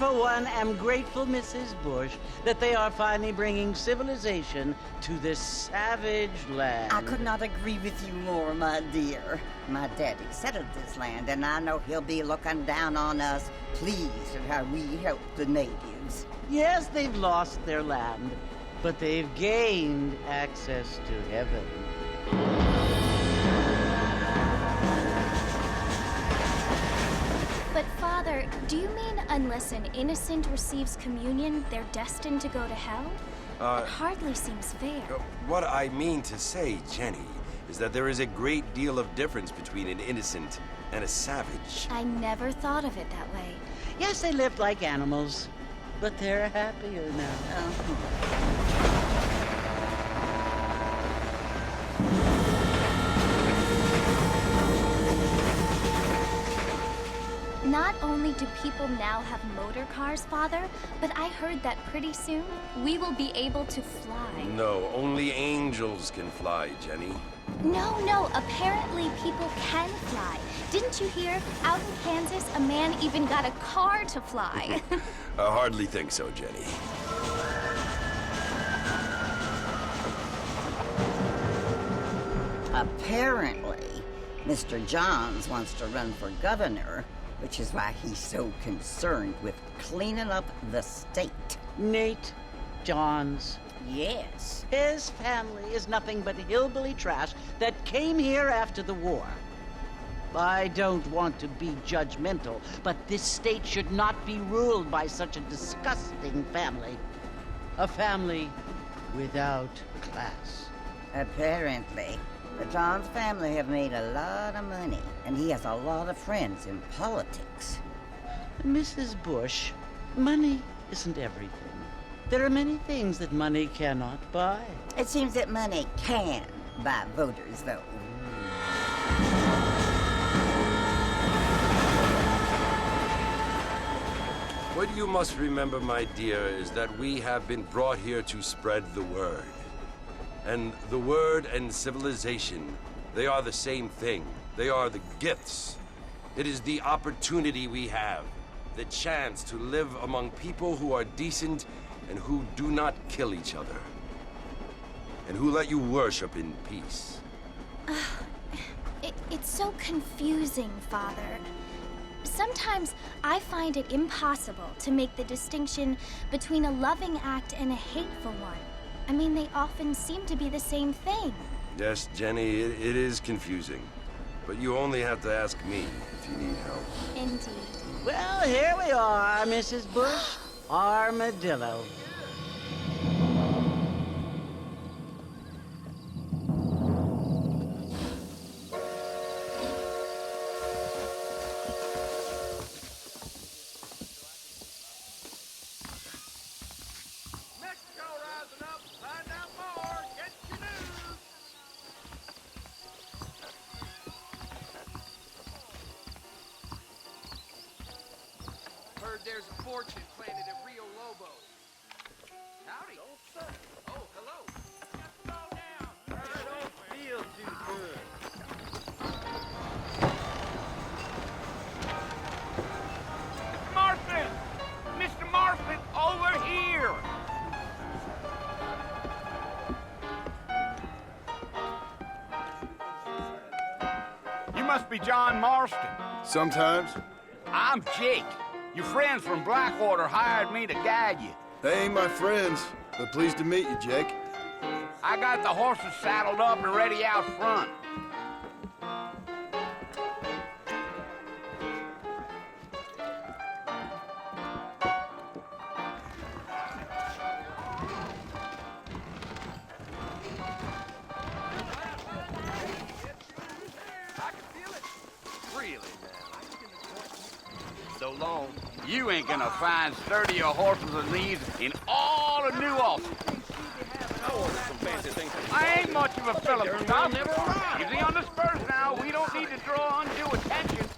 for one, am grateful, Mrs. Bush, that they are finally bringing civilization to this savage land. I could not agree with you more, my dear. My daddy settled this land, and I know he'll be looking down on us, pleased at how we help the natives. Yes, they've lost their land, but they've gained access to heaven. But Father, do you mean unless an innocent receives communion, they're destined to go to hell? That hardly seems fair. What I mean to say, Jenny, is that there is a great deal of difference between an innocent and a savage. I never thought of it that way. Yes, they lived like animals, but they're happier now. Not only do people now have motor cars, Father, but I heard that pretty soon we will be able to fly. No, only angels can fly, Jenny. No, apparently people can fly. Didn't you hear? Out in Kansas, a man even got a car to fly. I hardly think so, Jenny. Apparently, Mr. Johns wants to run for governor, which is why he's so concerned with cleaning up the state. Nate Johns. Yes. His family is nothing but hillbilly trash that came here after the war. I don't want to be judgmental, but this state should not be ruled by such a disgusting family. A family without class. Apparently. The Johns family have made a lot of money, and he has a lot of friends in politics. Mrs. Bush, money isn't everything. There are many things that money cannot buy. It seems that money can buy voters, though. What you must remember, my dear, is that we have been brought here to spread the word. And the word and civilization, they are the same thing. They are the gifts. It is the opportunity we have, the chance to live among people who are decent and who do not kill each other, and who let you worship in peace. It's so confusing, Father. Sometimes I find it impossible to make the distinction between a loving act and a hateful one. I mean, they often seem to be the same thing. Yes, Jenny, it is confusing. But you only have to ask me if you need help. Indeed. Well, here we are, Mrs. Bush. Armadillo. There's a fortune planted at Rio Lobo. Howdy. Oh, hello. Just slow down. I don't feel too good. Marfin! Mr. Marfin, over here! You must be John Marston. Sometimes. I'm Jake. Your friends from Blackwater hired me to guide you. They ain't my friends, but pleased to meet you, Jake. I got the horses saddled up and ready out front. Really, now. So long. You ain't gonna find sturdier horses than these in all of New Austin. I ain't much of a fella for gossip. Easy on the spurs now. We don't need to draw undue attention.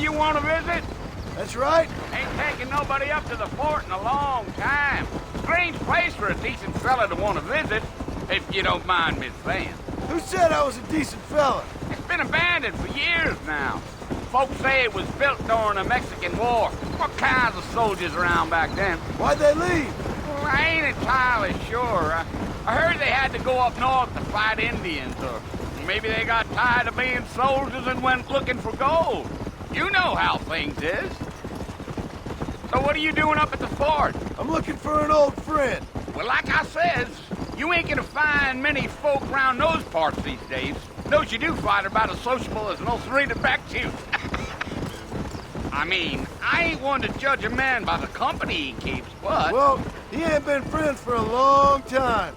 you want to visit? That's right. Ain't taking nobody up to the fort in a long time. Strange place for a decent fella to want to visit, if you don't mind me saying. Who said I was a decent fella? It's been abandoned for years now. Folks say it was built during the Mexican War. What kinds of soldiers around back then? Why'd they leave? Well, I ain't entirely sure. I heard they had to go up north to fight Indians, or maybe they got tired of being soldiers and went looking for gold. You know how things is. So what are you doing up at the fort? I'm looking for an old friend. Well, like I says, you ain't gonna find many folk around those parts these days. Those you do find are about as sociable as an old serena back tooth. I mean, I ain't one to judge a man by the company he keeps, but... Well, he ain't been friends for a long time.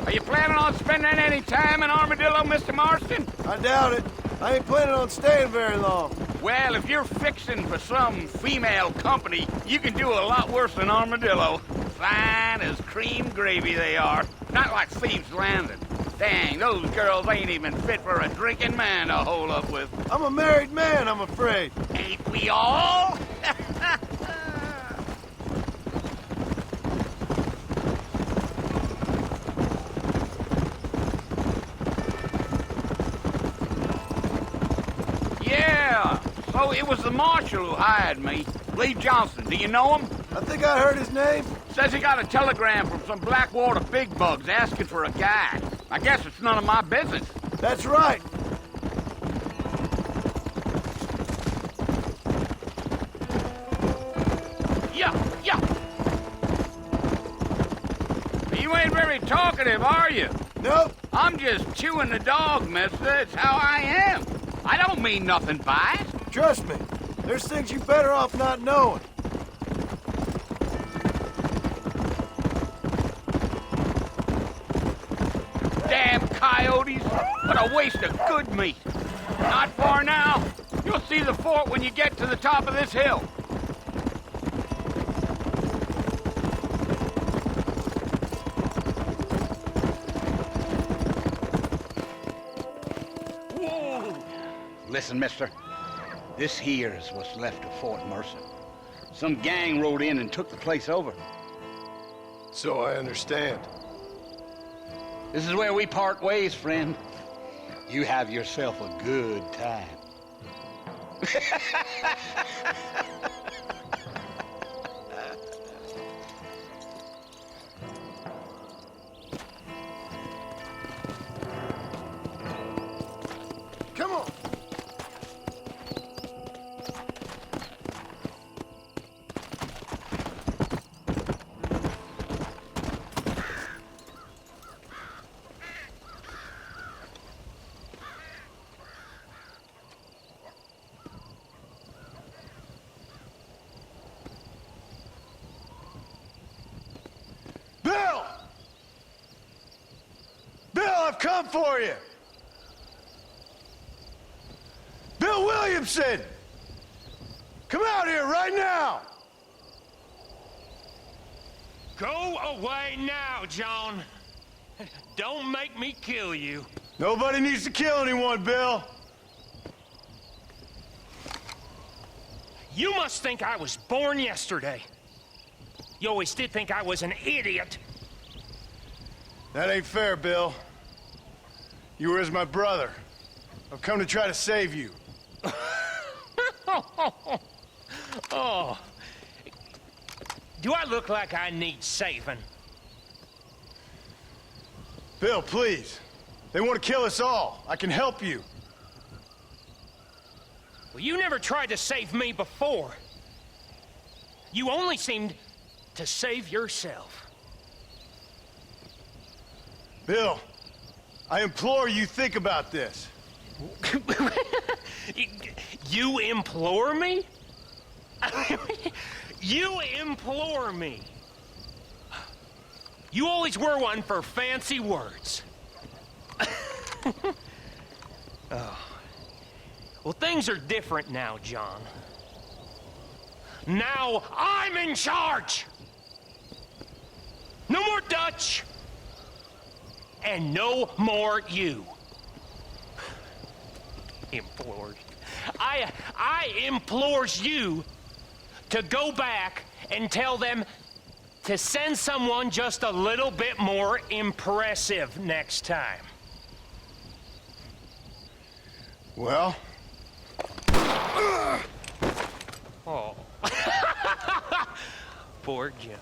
Are you planning on spending any time in Armadillo, Mr. Marston? I doubt it. I ain't planning on staying very long. Well, if you're fixing for some female company, you can do a lot worse than Armadillo. Fine as cream gravy they are. Not like Thieves' Landing. Dang, those girls ain't even fit for a drinking man to hole up with. I'm a married man, I'm afraid. Ain't we all? Yeah, so it was the marshal who hired me. Lee Johnson, do you know him? I think I heard his name. Says he got a telegram from some Blackwater big bugs asking for a guide. I guess it's none of my business. That's right. Yeah. You ain't very talkative, are you? Nope. I'm just chewing the dog, mister. It's how I am. I don't mean nothing by it. Trust me. There's things you better off not knowing. Damn coyotes. What a waste of good meat. Not far now. You'll see the fort when you get to the top of this hill. Whoa. Listen, mister. This here is what's left of Fort Mercer. Some gang rode in and took the place over. So I understand. This is where we part ways, friend. You have yourself a good time. Come on. Bill! Bill, I've come for you! Bill Williamson! Come out here right now! Go away now, John. Don't make me kill you. Nobody needs to kill anyone, Bill. You must think I was born yesterday. You always did think I was an idiot. That ain't fair, Bill. You were as my brother. I've come to try to save you. Oh. Do I look like I need saving? Bill, please. They want to kill us all. I can help you. Well, you never tried to save me before. You only seemed to save yourself. Bill, I implore you think about this. You implore me? You implore me. You always were one for fancy words. Oh. Well, things are different now, John. Now I'm in charge! No more Dutch! And no more you. Implored. I implores you to go back and tell them to send someone just a little bit more impressive next time. Well? Oh. Poor John.